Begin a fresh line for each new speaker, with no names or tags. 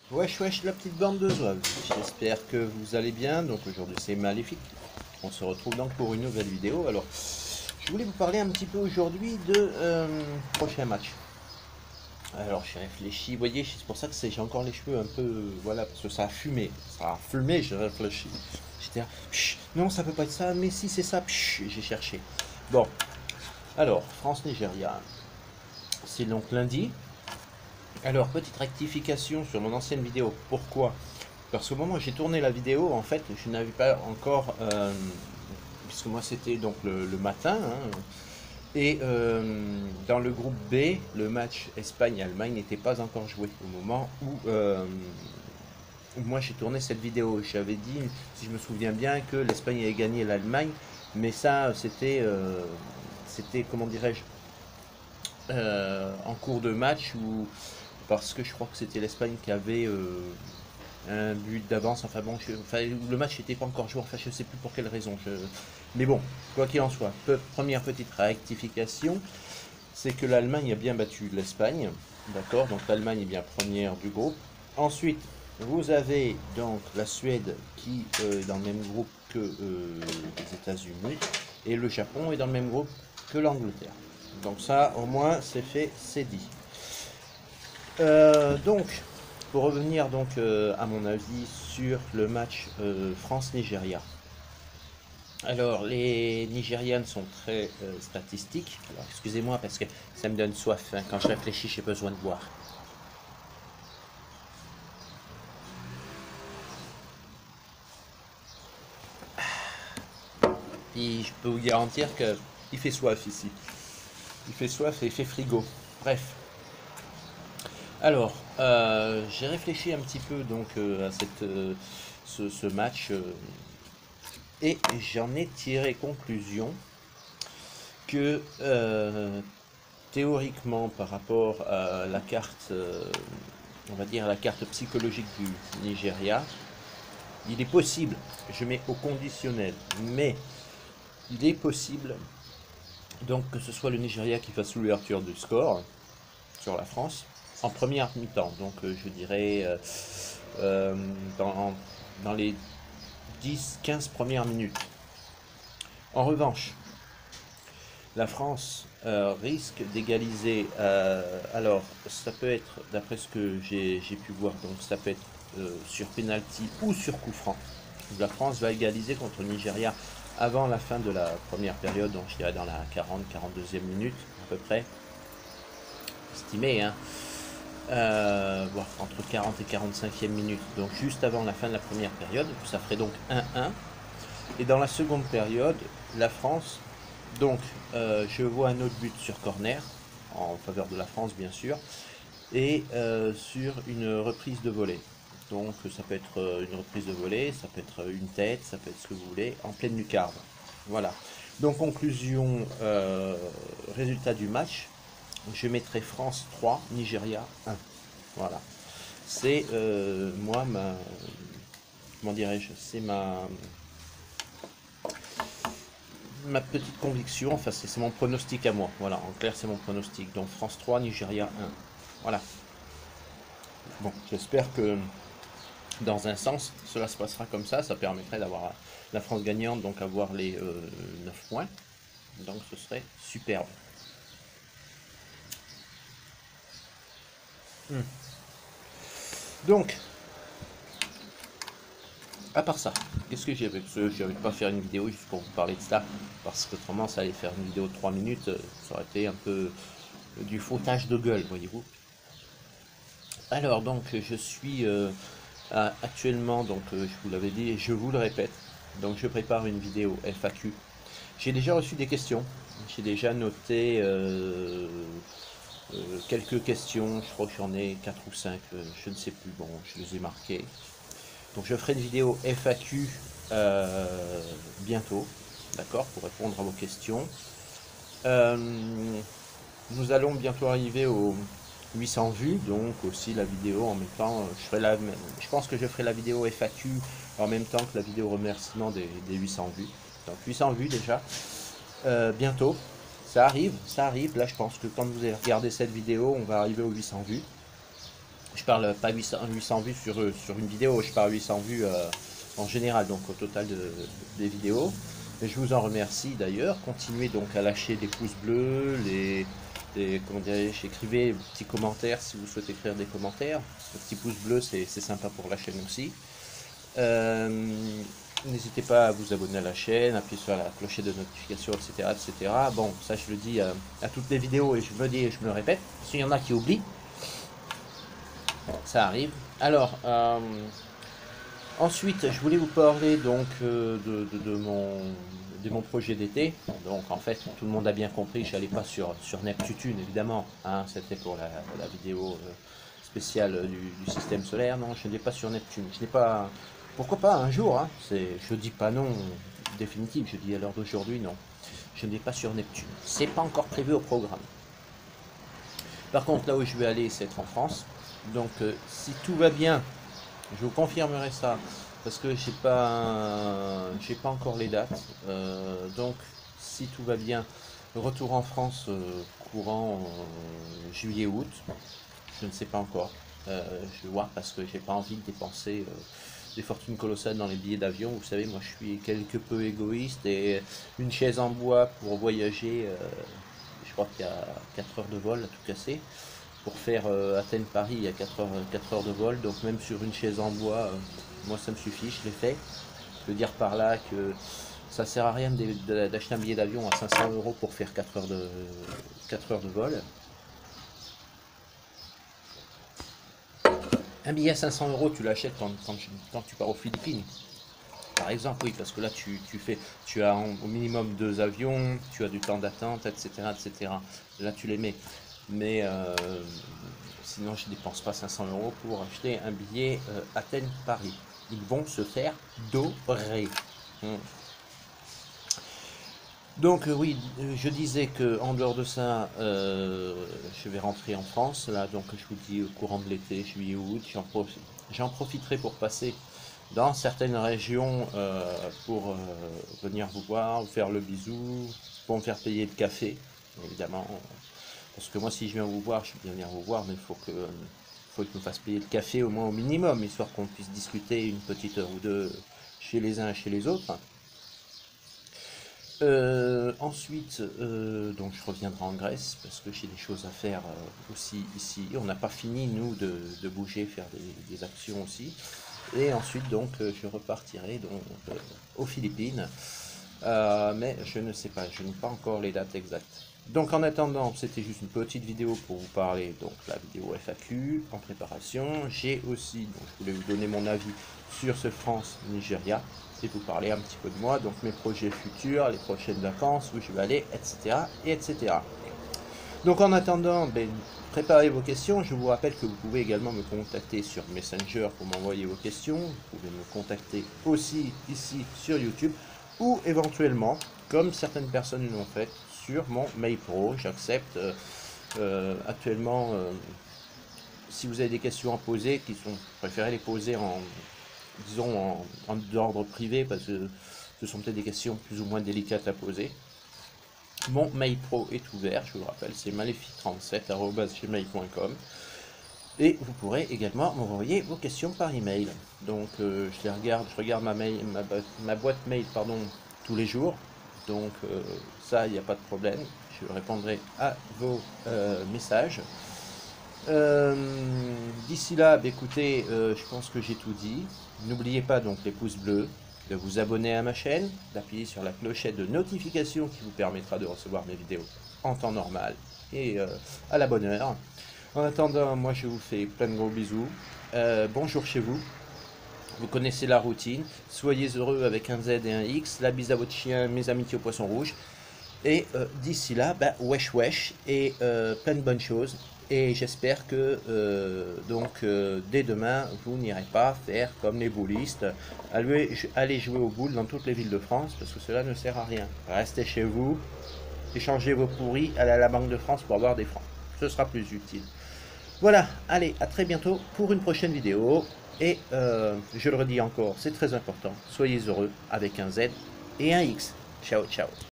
Wesh wesh la petite bande de zouaves, j'espère que vous allez bien. Donc aujourd'hui c'est Maléfique, on se retrouve donc pour une nouvelle vidéo. Alors je voulais vous parler un petit peu aujourd'hui de prochain match. Alors j'ai réfléchi, vous voyez, c'est pour ça que j'ai encore les cheveux un peu, voilà, parce que ça a fumé, j'ai réfléchi. J'étais là, non ça peut pas être ça, mais si c'est ça, j'ai cherché. Bon, alors France-Nigeria, c'est donc lundi. Alors, petite rectification sur mon ancienne vidéo. Pourquoi? Parce qu'au moment où j'ai tourné la vidéo, en fait, je n'avais pas encore, puisque moi c'était donc le matin, hein, et dans le groupe B, le match Espagne-Allemagne n'était pas encore joué au moment où moi j'ai tourné cette vidéo. J'avais dit, si je me souviens bien, que l'Espagne avait gagné l'Allemagne, mais ça c'était comment dirais-je, en cours de match ou parce que je crois que c'était l'Espagne qui avait un but d'avance. Enfin bon, le match n'était pas encore joué. Enfin, je ne sais plus pour quelle raison. Mais bon, quoi qu'il en soit, première petite rectification, c'est que l'Allemagne a bien battu l'Espagne. D'accord, donc l'Allemagne est bien première du groupe. Ensuite, vous avez donc la Suède qui est dans le même groupe que les États-Unis. Et le Japon est dans le même groupe que l'Angleterre. Donc ça, au moins, c'est fait, c'est dit. Donc, pour revenir donc à mon avis sur le match France-Nigeria. Alors, les Nigérianes sont très statistiques. Alors, excusez-moi parce que ça me donne soif, hein. Quand je réfléchis, j'ai besoin de boire. Puis, je peux vous garantir que il fait soif ici. Il fait soif et il fait frigo. Bref. Alors, j'ai réfléchi un petit peu donc à ce match et j'en ai tiré conclusion que théoriquement par rapport à la carte, on va dire la carte psychologique du Nigeria, il est possible, je mets au conditionnel, mais il est possible donc que ce soit le Nigeria qui fasse l'ouverture du score sur la France en première mi-temps. Donc je dirais euh, dans, dans les 10-15 premières minutes. En revanche, la France risque d'égaliser. Alors, ça peut être, d'après ce que j'ai pu voir, donc ça peut être sur penalty ou sur coup franc. La France va égaliser contre le Nigeria avant la fin de la première période, donc je dirais dans la 40-42e minute à peu près, estimé, hein. Voire entre 40 et 45e minute, donc juste avant la fin de la première période, ça ferait donc 1-1. Et dans la seconde période, la France, donc je vois un autre but sur corner, en faveur de la France bien sûr, et sur une reprise de volée. Donc ça peut être une reprise de volée, ça peut être une tête, ça peut être ce que vous voulez, en pleine lucarne. Voilà. Donc conclusion, résultat du match, je mettrai France 3, Nigeria 1. Voilà. C'est moi comment dirais-je, c'est ma petite conviction, enfin c'est mon pronostic à moi. Voilà, en clair c'est mon pronostic. Donc France 3, Nigeria 1. Voilà. Bon, j'espère que dans un sens, cela se passera comme ça permettrait d'avoir la France gagnante, donc avoir les 9 points. Donc ce serait superbe. Donc, à part ça, qu'est-ce que j'ai fait? Parce que je n'avais pas faire une vidéo juste pour vous parler de ça, parce que autrement ça allait faire une vidéo de 3 minutes, ça aurait été un peu du foutage de gueule, voyez-vous. Alors donc je suis actuellement, donc je vous l'avais dit et je vous le répète, donc je prépare une vidéo FAQ. J'ai déjà reçu des questions, j'ai déjà noté quelques questions, je crois que j'en ai 4 ou 5, je ne sais plus, bon je les ai marquées. Donc je ferai une vidéo FAQ bientôt, d'accord, pour répondre à vos questions. Nous allons bientôt arriver aux 800 vues, donc aussi la vidéo en même temps, je pense que je ferai la vidéo FAQ en même temps que la vidéo remerciement des 800 vues. Donc 800 vues déjà, bientôt, ça arrive, là je pense que quand vous allez regarder cette vidéo, on va arriver aux 800 vues. Je parle pas 800 vues sur une vidéo, je parle 800 vues en général, donc au total des vidéos. Et je vous en remercie d'ailleurs. Continuez donc à lâcher des pouces bleus, comment dirais-je, écrivez des petits commentaires si vous souhaitez écrire des commentaires. Le petit pouce bleu, c'est sympa pour la chaîne aussi. N'hésitez pas à vous abonner à la chaîne, appuyer sur la clochette de notification, etc., etc. Bon, ça je le dis à toutes les vidéos et je me dis et je me le répète, parce qu'il y en a qui oublient. Ça arrive. Alors, ensuite, je voulais vous parler donc de mon projet d'été. Donc en fait, tout le monde a bien compris, je n'allais pas sur Neptune évidemment. Hein, c'était pour la vidéo spéciale du système solaire. Non, je n'ai pas sur Neptune. Je n'ai pas. Pourquoi pas un jour, hein, je dis pas non définitif, je dis à l'heure d'aujourd'hui non. Je n'ai pas sur Neptune. C'est pas encore prévu au programme. Par contre, là où je vais aller, c'est être en France. Donc si tout va bien, je vous confirmerai ça, parce que j'ai pas encore les dates. Donc si tout va bien, retour en France courant juillet-août. Je ne sais pas encore. Je vais voir parce que j'ai pas envie de dépenser des fortunes colossales dans les billets d'avion. Vous savez, moi je suis quelque peu égoïste et une chaise en bois pour voyager, je crois qu'il y a 4 heures de vol à tout casser. Pour faire Athènes-Paris, il y a 4 heures de vol, donc même sur une chaise en bois, moi ça me suffit, je l'ai fait. Je veux dire par là que ça sert à rien d'acheter un billet d'avion à 500 € pour faire 4 heures de vol. Un billet à 500 €, tu l'achètes quand tu pars aux Philippines. Par exemple, oui, parce que là, tu as au minimum 2 avions, tu as du temps d'attente, etc., etc. Là, tu les mets. Mais sinon, je ne dépense pas 500 € pour acheter un billet Athènes-Paris. Ils vont se faire dorer. Donc oui, je disais que en dehors de ça, je vais rentrer en France. Là, donc je vous dis au courant de l'été, juillet-août, j'en profiterai pour passer dans certaines régions pour venir vous voir, vous faire le bisou, pour me faire payer le café, évidemment. Parce que moi, si je viens vous voir, je vais bien venir vous voir, mais il faut que je me fasse payer le café au moins au minimum, histoire qu'on puisse discuter une petite heure ou deux chez les uns et chez les autres. Ensuite, donc je reviendrai en Grèce parce que j'ai des choses à faire aussi ici. On n'a pas fini, nous, de bouger, faire des actions aussi. Et ensuite, donc, je repartirai donc, aux Philippines. Mais je ne sais pas, je n'ai pas encore les dates exactes. Donc en attendant, c'était juste une petite vidéo pour vous parler, donc la vidéo FAQ en préparation. J'ai aussi, donc je voulais vous donner mon avis sur ce France-Nigeria et vous parler un petit peu de moi, donc mes projets futurs, les prochaines vacances, où je vais aller, etc. etc. Donc en attendant, ben, préparez vos questions. Je vous rappelle que vous pouvez également me contacter sur Messenger pour m'envoyer vos questions. Vous pouvez me contacter aussi ici sur YouTube ou éventuellement, comme certaines personnes l'ont fait, sur mon mail pro. J'accepte actuellement, si vous avez des questions à poser, préférez les poser disons en ordre privé, parce que ce sont peut-être des questions plus ou moins délicates à poser. Mon mail pro est ouvert, je vous le rappelle, c'est maléfique37@gmail.com. Et vous pourrez également m'envoyer vos questions par email. Donc je regarde ma boîte mail tous les jours. Donc ça, il n'y a pas de problème. Je répondrai à vos messages. D'ici là, écoutez, je pense que j'ai tout dit. N'oubliez pas donc les pouces bleus, de vous abonner à ma chaîne, d'appuyer sur la clochette de notification qui vous permettra de recevoir mes vidéos en temps normal et à la bonne heure. En attendant, moi je vous fais plein de gros bisous. Bonjour chez vous. Vous connaissez la routine. Soyez heureux avec un Z et un X. La bise à votre chien, mes amitiés au poisson rouge. Et d'ici là, wesh wesh et plein de bonnes choses. Et j'espère que dès demain, vous n'irez pas faire comme les boulistes, allez jouer aux boules dans toutes les villes de France, parce que cela ne sert à rien. Restez chez vous, échangez vos pourris, allez à la Banque de France pour avoir des francs. Ce sera plus utile. Voilà, allez, à très bientôt pour une prochaine vidéo. Et je le redis encore, c'est très important, soyez heureux avec un Z et un X. Ciao, ciao.